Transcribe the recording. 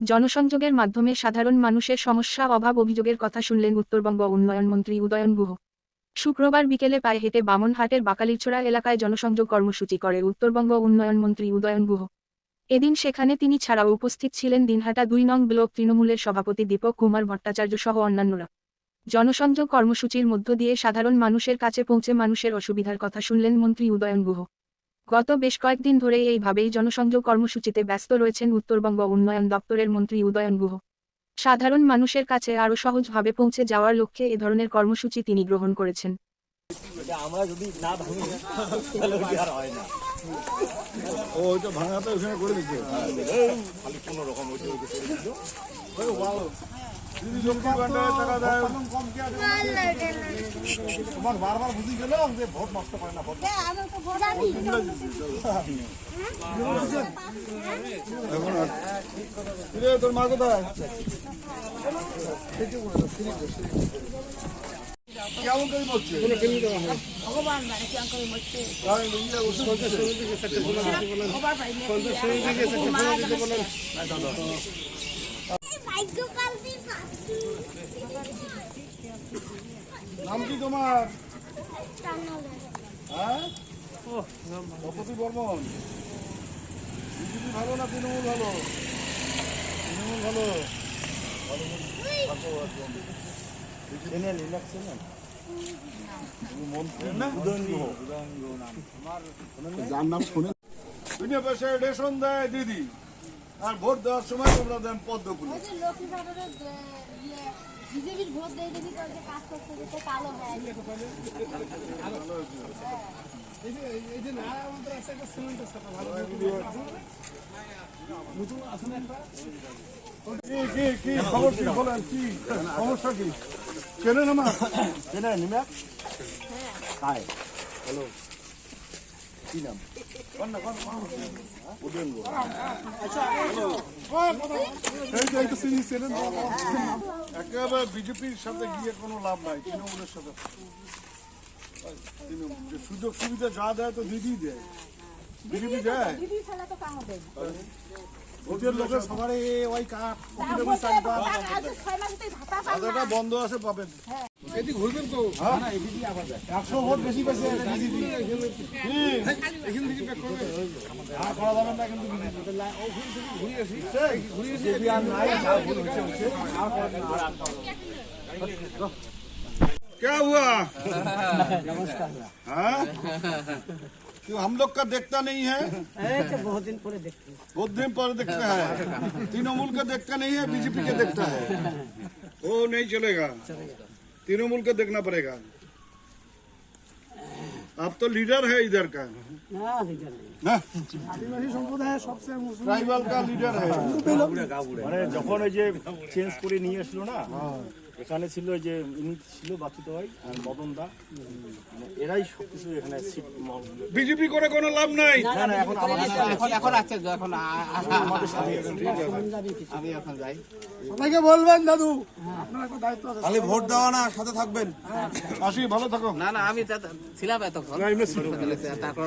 জনসংযোগের মাধ্যমে সাধারণ মানুষের সমস্যা অভাব অভিযোগের কথা শুনলেন উত্তরবঙ্গ উন্নয়ন মন্ত্রী উদয়ন গুহ। শুক্রবার বিকেলে পায়ে হেঁটে বামনহাটের বাকালিরছোড়া এলাকায় জনসংযোগ কর্মসূচি করে উত্তরবঙ্গ উন্নয়ন মন্ত্রী উদয়ন গুহ। এদিন সেখানে তিনি ছাড়াও উপস্থিত ছিলেন দিনহাটা ২ নং ব্লক তৃণমূলের সভাপতি দীপক কুমার ভট্টাচার্য সহ অন্যান্যরা। জনসংযোগ কর্মসূচির মধ্য দিয়ে সাধারণ মানুষের কাছে পৌঁছে মানুষের অসুবিধার কথা শুনলেন মন্ত্রী উদয়ন গুহ। গত বেশ কয়েকদিন ধরেই এইভাবেই জনসংযোগ কর্মসূচিতে ব্যস্ত রয়েছেন উত্তরবঙ্গ উন্নয়ন দপ্তরের মন্ত্রী উদয়ন গুহ। সাধারণ মানুষের কাছে আরও সহজভাবে পৌঁছে যাওয়ার লক্ষ্যে এ ধরনের কর্মসূচি তিনি গ্রহণ করেছেন। আমরা যদি না ভাঙি তাহলে আর হয় না। ও ওইটা ভাঙাতে ওখানে করে দিচ্ছে খালি কোনো রকম ওইটা করে দিল। তোমার বারবার বুঝি গেল যে ভোট নষ্ট করে না। তোর মা কোথায়? কেমন করে মরছে? ভগবান মানে কেমন করে মরছে? নাম কি তোমার? হ্যাঁ, ভগবতী বর্মন। বিজেপি ভালো না তৃণমূল ভালো? তৃণমূল ভালো। যার নাম শুনে বিনা পয়সায় রেশন দেয় দিদি, আর ভোট দেওয়ার সময় তোমরা দেন পদ্মফুল। কি খবর কি বলেন? কি সমস্যা কি? চেনেন আমার? চেনেন নিমাক? হাই, হ্যালো, কি নাম? একেবারে বিজেপির সাথে গিয়ে কোনো লাভ নাই, তৃণমূলের সাথে। সুযোগ সুবিধা যা দেয় তো দিদি দেয়, বিজেপি দেয়। ভোটের লোকের সবারই ওই কাটা বন্ধ আছে পাবেন। এদিকে ঘুরবেন তো? 100 ভোট বেশি পেয়েছে বিজেপি। করা যাবে না কিন্তু क्या हुआ? क्यों हम लोग का देखता नहीं है? बहुत दिन पर देखते हैं। तृणमूल का देखता नहीं है, बीजेपी का देखता है। वो नहीं चलेगा, तृणमूल का देखना पड़ेगा। आप तो लीडर है इधर का ना, आदिवासी সম্প্রদায় সবচেয়ে ट्राइबल का लीडर है। মানে যখন ওই যে চেঞ্জ করে নিয়ে আসলো না, এখানে ছিল যে ইনি ছিল বাচ্চু ভাই আর মদন দা, এরাই সবকিছু এখানে বিজেপি করে কোনো লাভ নাই। এখন আছে, এখন আমি এখন যাই। সবাইকে বলবেন দাদু আপনার একটা দায়িত্ব আছে, খালি ভোট দেওয়া না, সাথে থাকবেন। আসি, ভালো থাকো। না আমি ছিলাম এতক্ষণ, তারপর